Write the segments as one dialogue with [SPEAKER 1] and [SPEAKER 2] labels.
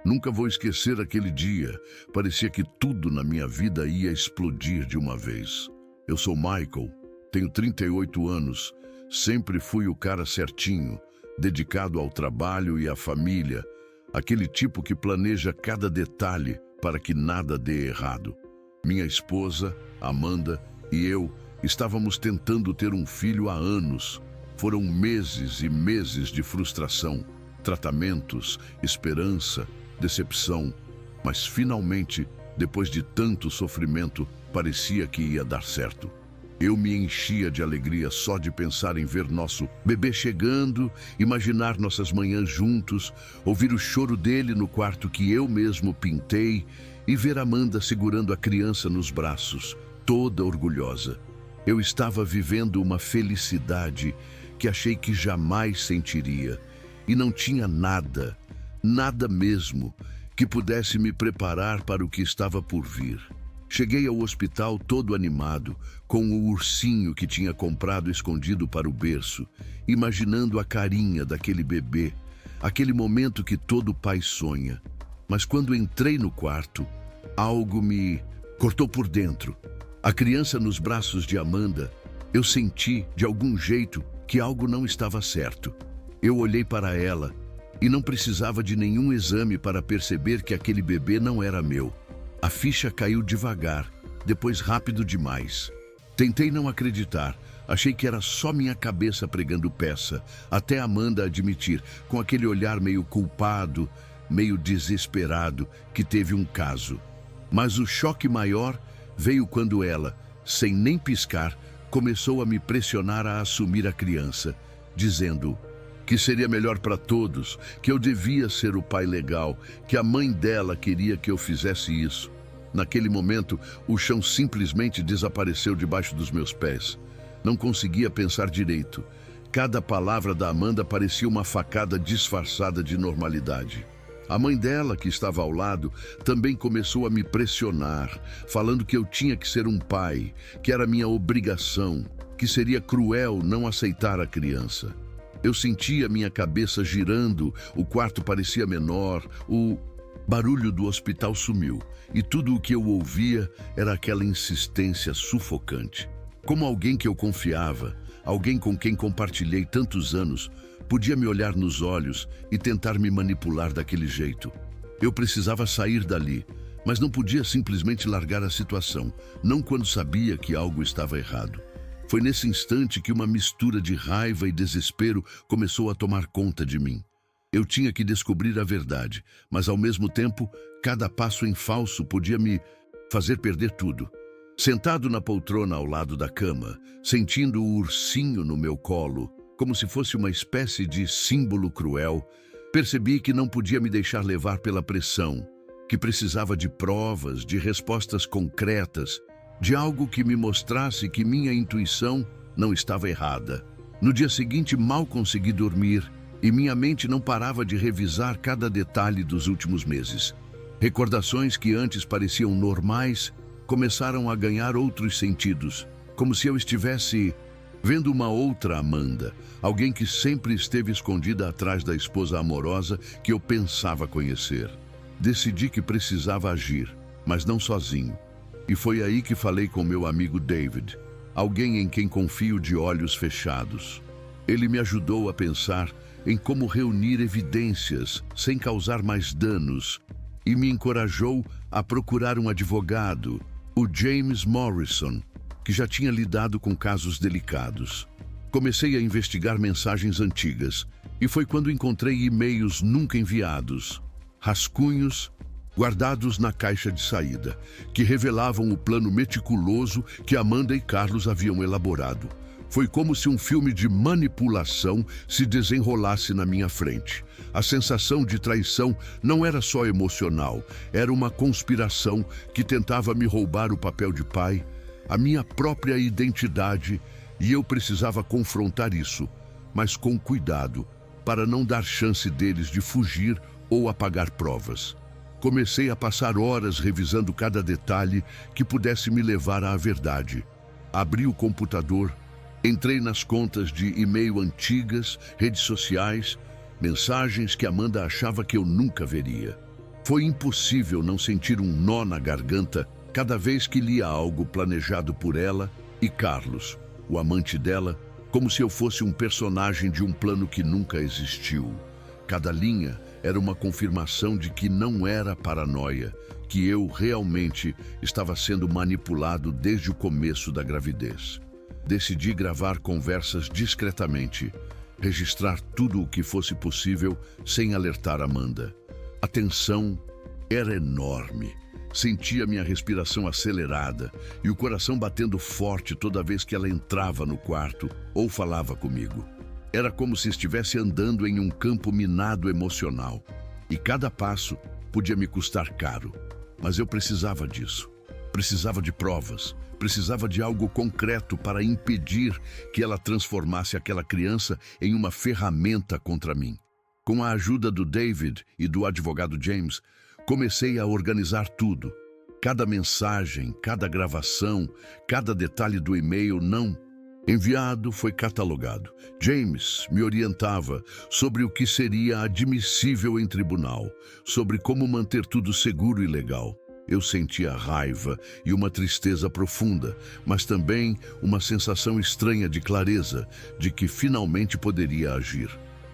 [SPEAKER 1] Nunca vou esquecer aquele dia. Parecia que tudo na minha vida ia explodir de uma vez. Eu sou Michael, tenho 38 anos, sempre fui o cara certinho, dedicado ao trabalho e à família, aquele tipo que planeja cada detalhe para que nada dê errado. Minha esposa, Amanda, e eu estávamos tentando ter um filho há anos. Foram meses e meses de frustração, tratamentos, esperança, decepção, mas finalmente, depois de tanto sofrimento, parecia que ia dar certo. Eu me enchia de alegria só de pensar em ver nosso bebê chegando, imaginar nossas manhãs juntos, ouvir o choro dele no quarto que eu mesmo pintei e ver Amanda segurando a criança nos braços, toda orgulhosa. Eu estava vivendo uma felicidade que achei que jamais sentiria e não tinha nada, nada mesmo, que pudesse me preparar para o que estava por vir. Cheguei ao hospital todo animado, com o ursinho que tinha comprado escondido para o berço, imaginando a carinha daquele bebê, aquele momento que todo pai sonha. Mas quando entrei no quarto, algo me cortou por dentro. A criança nos braços de Amanda, eu senti, de algum jeito, que algo não estava certo. Eu olhei para ela e não precisava de nenhum exame para perceber que aquele bebê não era meu. A ficha caiu devagar, depois rápido demais. Tentei não acreditar, achei que era só minha cabeça pregando peça, até Amanda admitir, com aquele olhar meio culpado, meio desesperado, que teve um caso. Mas o choque maior veio quando ela, sem nem piscar, começou a me pressionar a assumir a criança, dizendo que seria melhor para todos, que eu devia ser o pai legal, que a mãe dela queria que eu fizesse isso. Naquele momento, o chão simplesmente desapareceu debaixo dos meus pés. Não conseguia pensar direito. Cada palavra da Amanda parecia uma facada disfarçada de normalidade. A mãe dela, que estava ao lado, também começou a me pressionar, falando que eu tinha que ser um pai, que era minha obrigação, que seria cruel não aceitar a criança. Eu sentia minha cabeça girando, o quarto parecia menor, o barulho do hospital sumiu, e tudo o que eu ouvia era aquela insistência sufocante. Como alguém que eu confiava, alguém com quem compartilhei tantos anos, podia me olhar nos olhos e tentar me manipular daquele jeito. Eu precisava sair dali, mas não podia simplesmente largar a situação, não quando sabia que algo estava errado. Foi nesse instante que uma mistura de raiva e desespero começou a tomar conta de mim. Eu tinha que descobrir a verdade, mas ao mesmo tempo, cada passo em falso podia me fazer perder tudo. Sentado na poltrona ao lado da cama, sentindo o ursinho no meu colo, como se fosse uma espécie de símbolo cruel, percebi que não podia me deixar levar pela pressão, que precisava de provas, de respostas concretas, de algo que me mostrasse que minha intuição não estava errada. No dia seguinte, mal consegui dormir e minha mente não parava de revisar cada detalhe dos últimos meses. Recordações que antes pareciam normais começaram a ganhar outros sentidos, como se eu estivesse vendo uma outra Amanda, alguém que sempre esteve escondida atrás da esposa amorosa que eu pensava conhecer. Decidi que precisava agir, mas não sozinho. E foi aí que falei com meu amigo David, alguém em quem confio de olhos fechados. Ele me ajudou a pensar em como reunir evidências sem causar mais danos e me encorajou a procurar um advogado, o James Morrison, que já tinha lidado com casos delicados. Comecei a investigar mensagens antigas e foi quando encontrei e-mails nunca enviados, rascunhos guardados na caixa de saída, que revelavam o plano meticuloso que Amanda e Carlos haviam elaborado. Foi como se um filme de manipulação se desenrolasse na minha frente. A sensação de traição não era só emocional, era uma conspiração que tentava me roubar o papel de pai, a minha própria identidade, e eu precisava confrontar isso, mas com cuidado, para não dar chance deles de fugir ou apagar provas. Comecei a passar horas revisando cada detalhe que pudesse me levar à verdade. Abri o computador, entrei nas contas de e-mail antigas, redes sociais, mensagens que Amanda achava que eu nunca veria. Foi impossível não sentir um nó na garganta cada vez que lia algo planejado por ela e Carlos, o amante dela, como se eu fosse um personagem de um plano que nunca existiu. Cada linha era uma confirmação de que não era paranoia, que eu realmente estava sendo manipulado desde o começo da gravidez. Decidi gravar conversas discretamente, registrar tudo o que fosse possível sem alertar Amanda. A tensão era enorme. Sentia minha respiração acelerada e o coração batendo forte toda vez que ela entrava no quarto ou falava comigo. Era como se estivesse andando em um campo minado emocional. E cada passo podia me custar caro. Mas eu precisava disso. Precisava de provas. Precisava de algo concreto para impedir que ela transformasse aquela criança em uma ferramenta contra mim. Com a ajuda do David e do advogado James, comecei a organizar tudo. Cada mensagem, cada gravação, cada detalhe do e-mail não enviado foi catalogado. James me orientava sobre o que seria admissível em tribunal, sobre como manter tudo seguro e legal. Eu sentia raiva e uma tristeza profunda, mas também uma sensação estranha de clareza, de que finalmente poderia agir.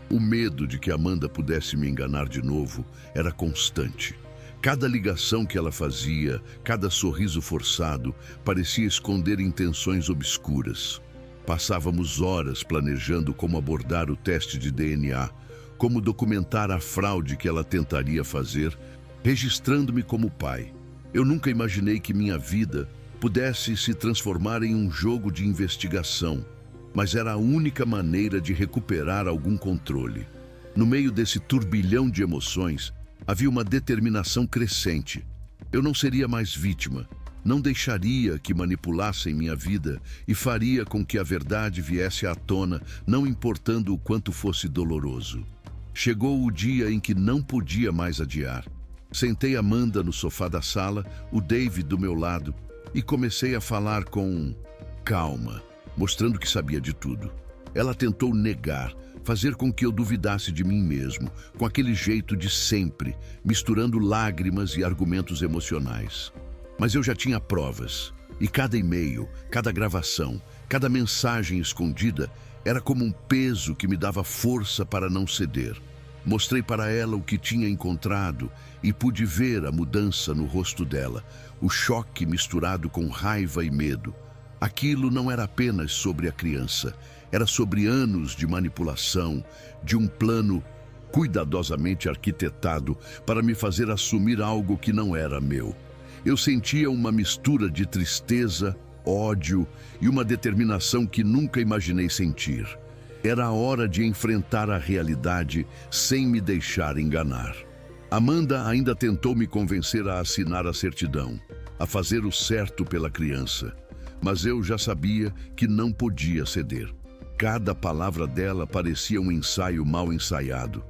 [SPEAKER 1] O medo de que Amanda pudesse me enganar de novo era constante. Cada ligação que ela fazia, cada sorriso forçado, parecia esconder intenções obscuras. Passávamos horas planejando como abordar o teste de DNA, como documentar a fraude que ela tentaria fazer, registrando-me como pai. Eu nunca imaginei que minha vida pudesse se transformar em um jogo de investigação, mas era a única maneira de recuperar algum controle. No meio desse turbilhão de emoções, havia uma determinação crescente. Eu não seria mais vítima, não deixaria que manipulassem minha vida e faria com que a verdade viesse à tona, não importando o quanto fosse doloroso. Chegou o dia em que não podia mais adiar. Sentei Amanda no sofá da sala, o David do meu lado, e comecei a falar com calma, mostrando que sabia de tudo. Ela tentou negar, fazer com que eu duvidasse de mim mesmo, com aquele jeito de sempre, misturando lágrimas e argumentos emocionais. Mas eu já tinha provas, e cada e-mail, cada gravação, cada mensagem escondida era como um peso que me dava força para não ceder. Mostrei para ela o que tinha encontrado e pude ver a mudança no rosto dela, o choque misturado com raiva e medo. Aquilo não era apenas sobre a criança, era sobre anos de manipulação, de um plano cuidadosamente arquitetado para me fazer assumir algo que não era meu. Eu sentia uma mistura de tristeza, ódio e uma determinação que nunca imaginei sentir. Era a hora de enfrentar a realidade sem me deixar enganar. Amanda ainda tentou me convencer a assinar a certidão, a fazer o certo pela criança. Mas eu já sabia que não podia ceder. Cada palavra dela parecia um ensaio mal ensaiado.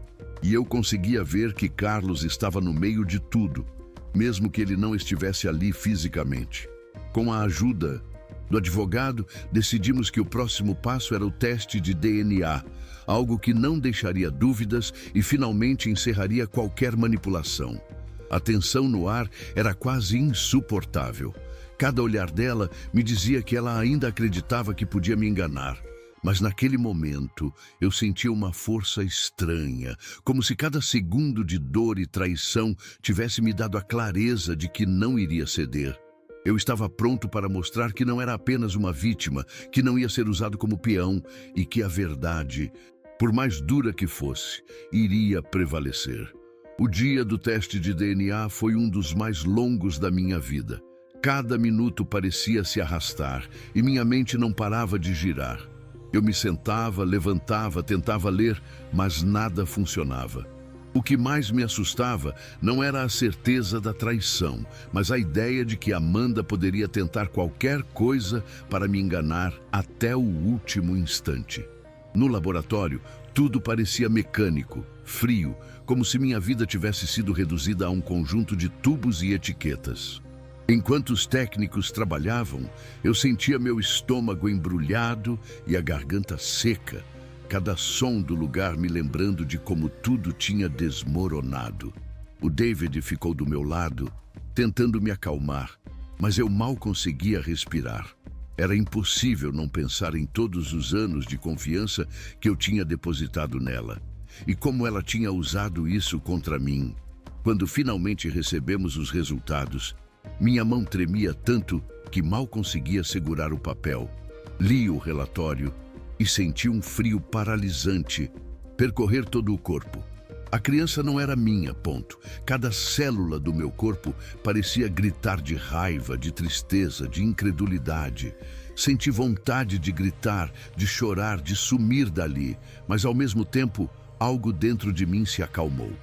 [SPEAKER 1] E eu conseguia ver que Carlos estava no meio de tudo, mesmo que ele não estivesse ali fisicamente. Com a ajuda do advogado, decidimos que o próximo passo era o teste de DNA, algo que não deixaria dúvidas e finalmente encerraria qualquer manipulação. A tensão no ar era quase insuportável. Cada olhar dela me dizia que ela ainda acreditava que podia me enganar. Mas naquele momento eu sentia uma força estranha, como se cada segundo de dor e traição tivesse me dado a clareza de que não iria ceder. Eu estava pronto para mostrar que não era apenas uma vítima, que não ia ser usado como peão e que a verdade, por mais dura que fosse, iria prevalecer. O dia do teste de DNA foi um dos mais longos da minha vida. Cada minuto parecia se arrastar e minha mente não parava de girar. Eu me sentava, levantava, tentava ler, mas nada funcionava. O que mais me assustava não era a certeza da traição, mas a ideia de que Amanda poderia tentar qualquer coisa para me enganar até o último instante. No laboratório, tudo parecia mecânico, frio, como se minha vida tivesse sido reduzida a um conjunto de tubos e etiquetas. Enquanto os técnicos trabalhavam, eu sentia meu estômago embrulhado e a garganta seca, cada som do lugar me lembrando de como tudo tinha desmoronado. O David ficou do meu lado, tentando me acalmar, mas eu mal conseguia respirar. Era impossível não pensar em todos os anos de confiança que eu tinha depositado nela, e como ela tinha usado isso contra mim. Quando finalmente recebemos os resultados, minha mão tremia tanto que mal conseguia segurar o papel. Li o relatório e senti um frio paralisante percorrer todo o corpo. A criança não era minha, ponto. Cada célula do meu corpo parecia gritar de raiva, de tristeza, de incredulidade. Senti vontade de gritar, de chorar, de sumir dali, mas ao mesmo tempo, algo dentro de mim se acalmou.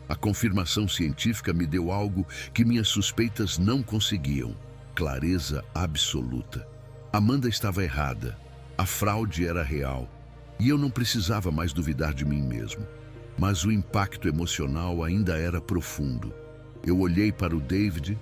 [SPEAKER 1] A confirmação científica me deu algo que minhas suspeitas não conseguiam: clareza absoluta. Amanda estava errada. A fraude era real. E eu não precisava mais duvidar de mim mesmo. Mas o impacto emocional ainda era profundo. Eu olhei para o David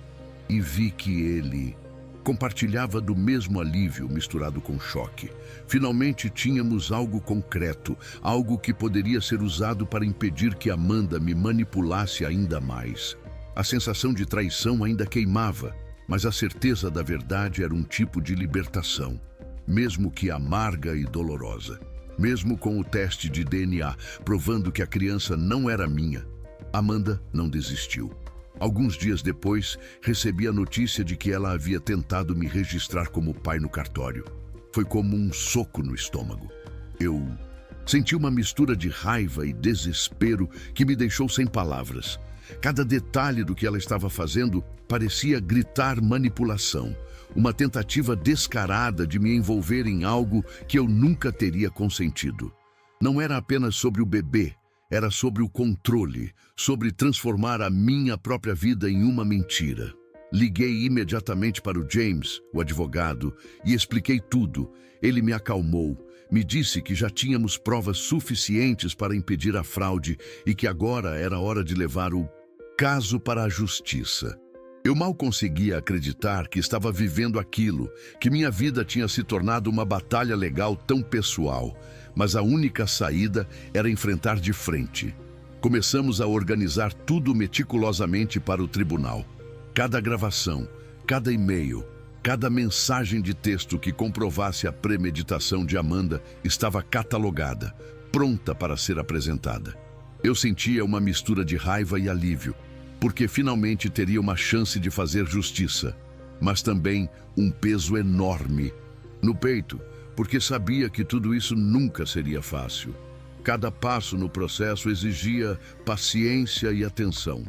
[SPEAKER 1] e vi que ele compartilhava do mesmo alívio misturado com choque. Finalmente tínhamos algo concreto, algo que poderia ser usado para impedir que Amanda me manipulasse ainda mais. A sensação de traição ainda queimava, mas a certeza da verdade era um tipo de libertação, mesmo que amarga e dolorosa. Mesmo com o teste de DNA provando que a criança não era minha, Amanda não desistiu. Alguns dias depois, recebi a notícia de que ela havia tentado me registrar como pai no cartório. Foi como um soco no estômago. Eu senti uma mistura de raiva e desespero que me deixou sem palavras. Cada detalhe do que ela estava fazendo parecia gritar manipulação. Uma tentativa descarada de me envolver em algo que eu nunca teria consentido. Não era apenas sobre o bebê, era sobre o controle, sobre transformar a minha própria vida em uma mentira. Liguei imediatamente para o James, o advogado, e expliquei tudo. Ele me acalmou, me disse que já tínhamos provas suficientes para impedir a fraude e que agora era hora de levar o caso para a justiça. Eu mal conseguia acreditar que estava vivendo aquilo, que minha vida tinha se tornado uma batalha legal tão pessoal, mas a única saída era enfrentar de frente. Começamos a organizar tudo meticulosamente para o tribunal. Cada gravação, cada e-mail, cada mensagem de texto que comprovasse a premeditação de Amanda estava catalogada, pronta para ser apresentada. Eu sentia uma mistura de raiva e alívio, porque finalmente teria uma chance de fazer justiça, mas também um peso enorme no peito, porque sabia que tudo isso nunca seria fácil. Cada passo no processo exigia paciência e atenção.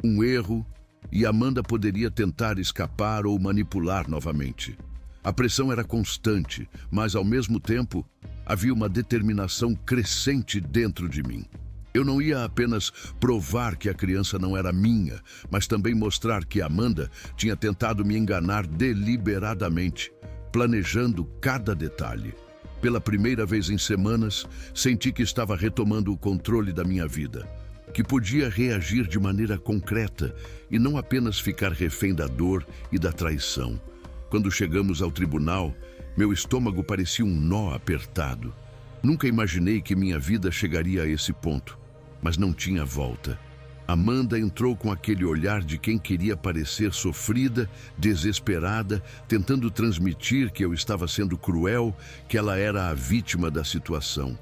[SPEAKER 1] Um erro e Amanda poderia tentar escapar ou manipular novamente. A pressão era constante, mas ao mesmo tempo havia uma determinação crescente dentro de mim. Eu não ia apenas provar que a criança não era minha, mas também mostrar que Amanda tinha tentado me enganar deliberadamente, planejando cada detalhe. Pela primeira vez em semanas, senti que estava retomando o controle da minha vida, que podia reagir de maneira concreta e não apenas ficar refém da dor e da traição. Quando chegamos ao tribunal, meu estômago parecia um nó apertado. Nunca imaginei que minha vida chegaria a esse ponto, mas não tinha volta. Amanda entrou com aquele olhar de quem queria parecer sofrida, desesperada, tentando transmitir que eu estava sendo cruel, que ela era a vítima da situação.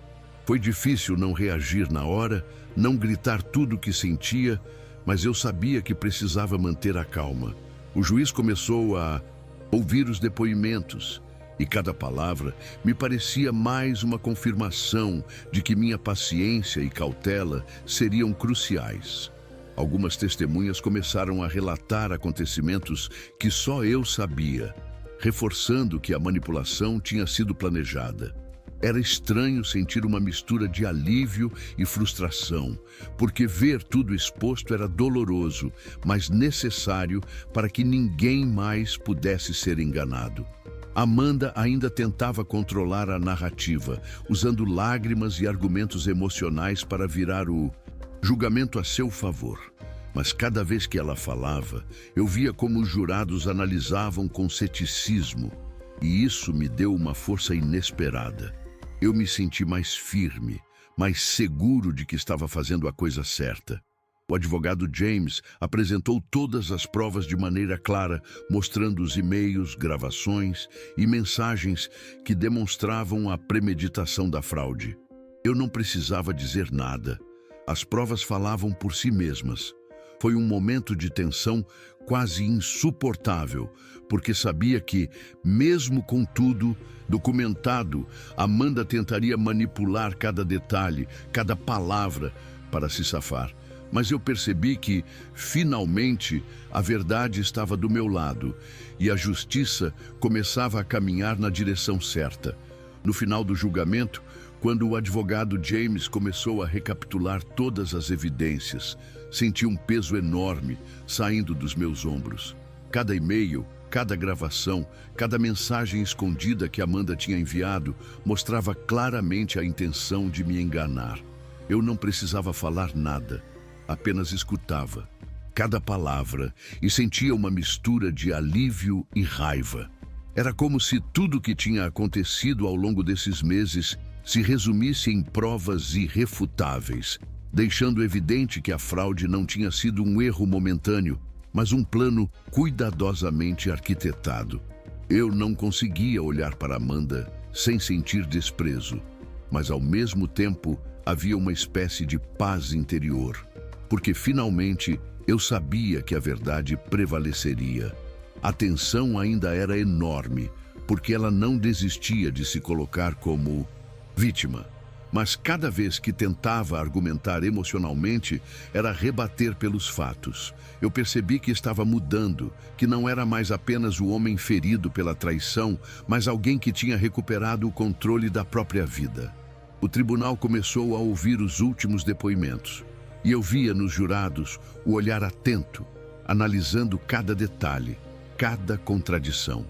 [SPEAKER 1] Foi difícil não reagir na hora, não gritar tudo o que sentia, mas eu sabia que precisava manter a calma. O juiz começou a ouvir os depoimentos, e cada palavra me parecia mais uma confirmação de que minha paciência e cautela seriam cruciais. Algumas testemunhas começaram a relatar acontecimentos que só eu sabia, reforçando que a manipulação tinha sido planejada. Era estranho sentir uma mistura de alívio e frustração, porque ver tudo exposto era doloroso, mas necessário para que ninguém mais pudesse ser enganado. Amanda ainda tentava controlar a narrativa, usando lágrimas e argumentos emocionais para virar o julgamento a seu favor. Mas cada vez que ela falava, eu via como os jurados analisavam com ceticismo, e isso me deu uma força inesperada. Eu me senti mais firme, mais seguro de que estava fazendo a coisa certa. O advogado James apresentou todas as provas de maneira clara, mostrando os e-mails, gravações e mensagens que demonstravam a premeditação da fraude. Eu não precisava dizer nada. As provas falavam por si mesmas. Foi um momento de tensão quase insuportável, porque sabia que, mesmo com tudo documentado, Amanda tentaria manipular cada detalhe, cada palavra para se safar. Mas eu percebi que, finalmente, a verdade estava do meu lado e a justiça começava a caminhar na direção certa. No final do julgamento, quando o advogado James começou a recapitular todas as evidências, senti um peso enorme saindo dos meus ombros. Cada e-mail, cada gravação, cada mensagem escondida que Amanda tinha enviado mostrava claramente a intenção de me enganar. Eu não precisava falar nada. Apenas escutava cada palavra e sentia uma mistura de alívio e raiva. Era como se tudo o que tinha acontecido ao longo desses meses se resumisse em provas irrefutáveis, deixando evidente que a fraude não tinha sido um erro momentâneo, mas um plano cuidadosamente arquitetado. Eu não conseguia olhar para Amanda sem sentir desprezo, mas ao mesmo tempo havia uma espécie de paz interior. Porque finalmente eu sabia que a verdade prevaleceria. A tensão ainda era enorme, porque ela não desistia de se colocar como vítima. Mas cada vez que tentava argumentar emocionalmente, era rebater pelos fatos. Eu percebi que estava mudando, que não era mais apenas o homem ferido pela traição, mas alguém que tinha recuperado o controle da própria vida. O tribunal começou a ouvir os últimos depoimentos. E eu via nos jurados o olhar atento, analisando cada detalhe, cada contradição.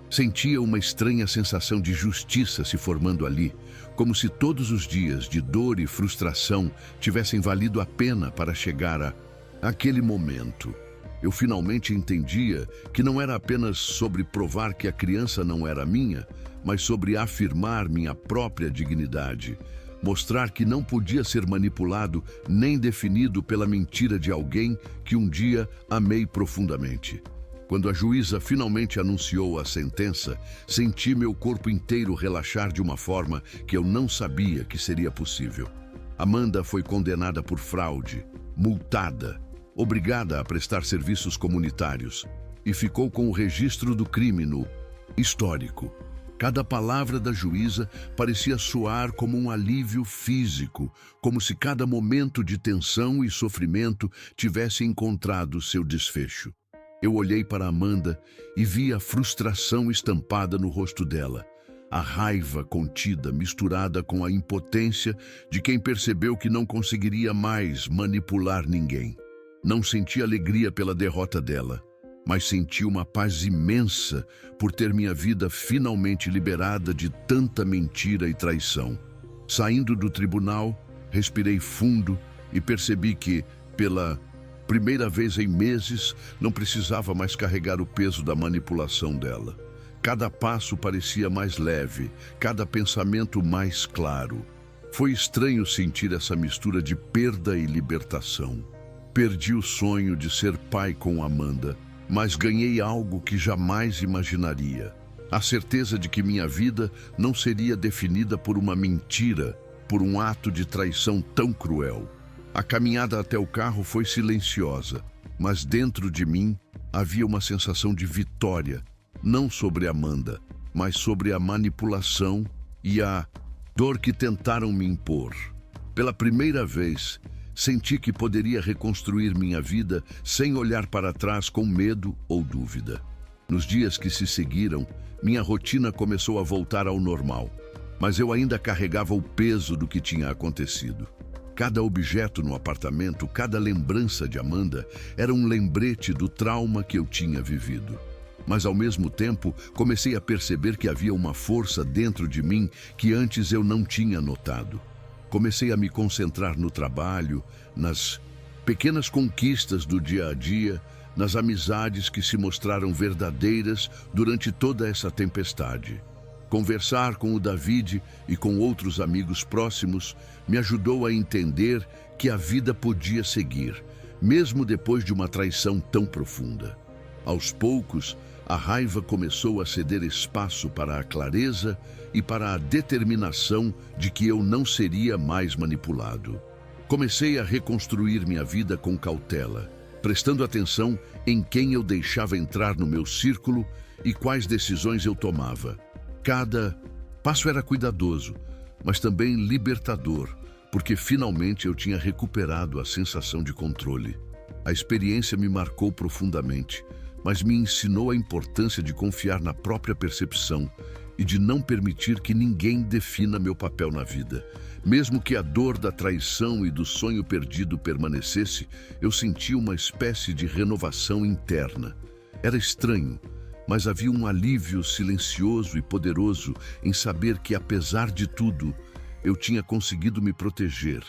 [SPEAKER 1] Sentia uma estranha sensação de justiça se formando ali, como se todos os dias de dor e frustração tivessem valido a pena para chegar àquele momento. Eu finalmente entendia que não era apenas sobre provar que a criança não era minha, mas sobre afirmar minha própria dignidade. Mostrar que não podia ser manipulado nem definido pela mentira de alguém que um dia amei profundamente. Quando a juíza finalmente anunciou a sentença, senti meu corpo inteiro relaxar de uma forma que eu não sabia que seria possível. Amanda foi condenada por fraude, multada, obrigada a prestar serviços comunitários e ficou com o registro do crime no histórico. Cada palavra da juíza parecia soar como um alívio físico, como se cada momento de tensão e sofrimento tivesse encontrado seu desfecho. Eu olhei para Amanda e vi a frustração estampada no rosto dela, a raiva contida misturada com a impotência de quem percebeu que não conseguiria mais manipular ninguém. Não senti alegria pela derrota dela, mas senti uma paz imensa por ter minha vida finalmente liberada de tanta mentira e traição. Saindo do tribunal, respirei fundo e percebi que, pela primeira vez em meses, não precisava mais carregar o peso da manipulação dela. Cada passo parecia mais leve, cada pensamento mais claro. Foi estranho sentir essa mistura de perda e libertação. Perdi o sonho de ser pai com Amanda, mas ganhei algo que jamais imaginaria. A certeza de que minha vida não seria definida por uma mentira, por um ato de traição tão cruel. A caminhada até o carro foi silenciosa, mas dentro de mim havia uma sensação de vitória, não sobre Amanda, mas sobre a manipulação e a dor que tentaram me impor. Pela primeira vez, senti que poderia reconstruir minha vida sem olhar para trás com medo ou dúvida. Nos dias que se seguiram, minha rotina começou a voltar ao normal, mas eu ainda carregava o peso do que tinha acontecido. Cada objeto no apartamento, cada lembrança de Amanda era um lembrete do trauma que eu tinha vivido. Mas ao mesmo tempo, comecei a perceber que havia uma força dentro de mim que antes eu não tinha notado. Comecei a me concentrar no trabalho, nas pequenas conquistas do dia a dia, nas amizades que se mostraram verdadeiras durante toda essa tempestade. Conversar com o David e com outros amigos próximos me ajudou a entender que a vida podia seguir, mesmo depois de uma traição tão profunda. Aos poucos, a raiva começou a ceder espaço para a clareza e para a determinação de que eu não seria mais manipulado. Comecei a reconstruir minha vida com cautela, prestando atenção em quem eu deixava entrar no meu círculo e quais decisões eu tomava. Cada passo era cuidadoso, mas também libertador, porque finalmente eu tinha recuperado a sensação de controle. A experiência me marcou profundamente, mas me ensinou a importância de confiar na própria percepção e de não permitir que ninguém defina meu papel na vida. Mesmo que a dor da traição e do sonho perdido permanecesse, eu sentia uma espécie de renovação interna. Era estranho, mas havia um alívio silencioso e poderoso em saber que, apesar de tudo, eu tinha conseguido me proteger,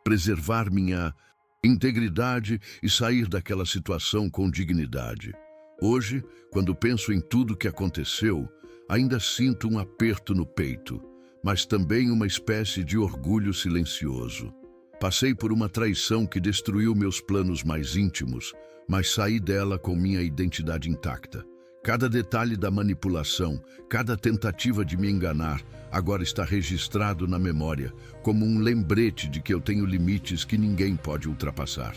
[SPEAKER 1] preservar minha integridade e sair daquela situação com dignidade. Hoje, quando penso em tudo que aconteceu, ainda sinto um aperto no peito, mas também uma espécie de orgulho silencioso. Passei por uma traição que destruiu meus planos mais íntimos, mas saí dela com minha identidade intacta. Cada detalhe da manipulação, cada tentativa de me enganar, agora está registrado na memória, como um lembrete de que eu tenho limites que ninguém pode ultrapassar.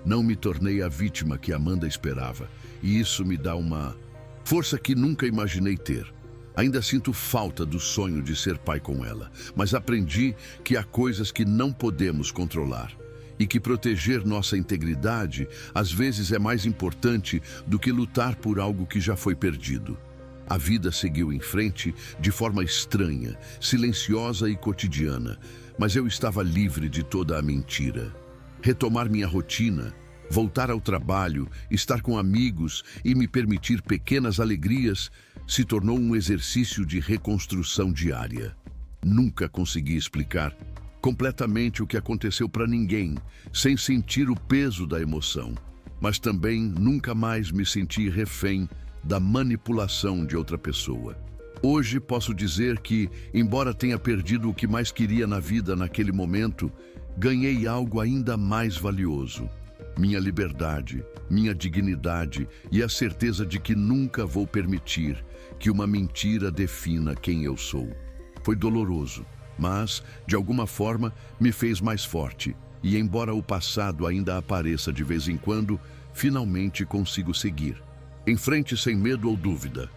[SPEAKER 1] Não me tornei a vítima que Amanda esperava, e isso me dá uma força que nunca imaginei ter. Ainda sinto falta do sonho de ser pai com ela, mas aprendi que há coisas que não podemos controlar e que proteger nossa integridade às vezes é mais importante do que lutar por algo que já foi perdido. A vida seguiu em frente de forma estranha, silenciosa e cotidiana, mas eu estava livre de toda a mentira. Retomar minha rotina, voltar ao trabalho, estar com amigos e me permitir pequenas alegrias se tornou um exercício de reconstrução diária. Nunca consegui explicar completamente o que aconteceu para ninguém, sem sentir o peso da emoção, mas também nunca mais me senti refém da manipulação de outra pessoa. Hoje posso dizer que, embora tenha perdido o que mais queria na vida naquele momento, ganhei algo ainda mais valioso: minha liberdade, minha dignidade e a certeza de que nunca vou permitir que uma mentira defina quem eu sou. Foi doloroso, mas, de alguma forma, me fez mais forte, e embora o passado ainda apareça de vez em quando, finalmente consigo seguir em frente sem medo ou dúvida.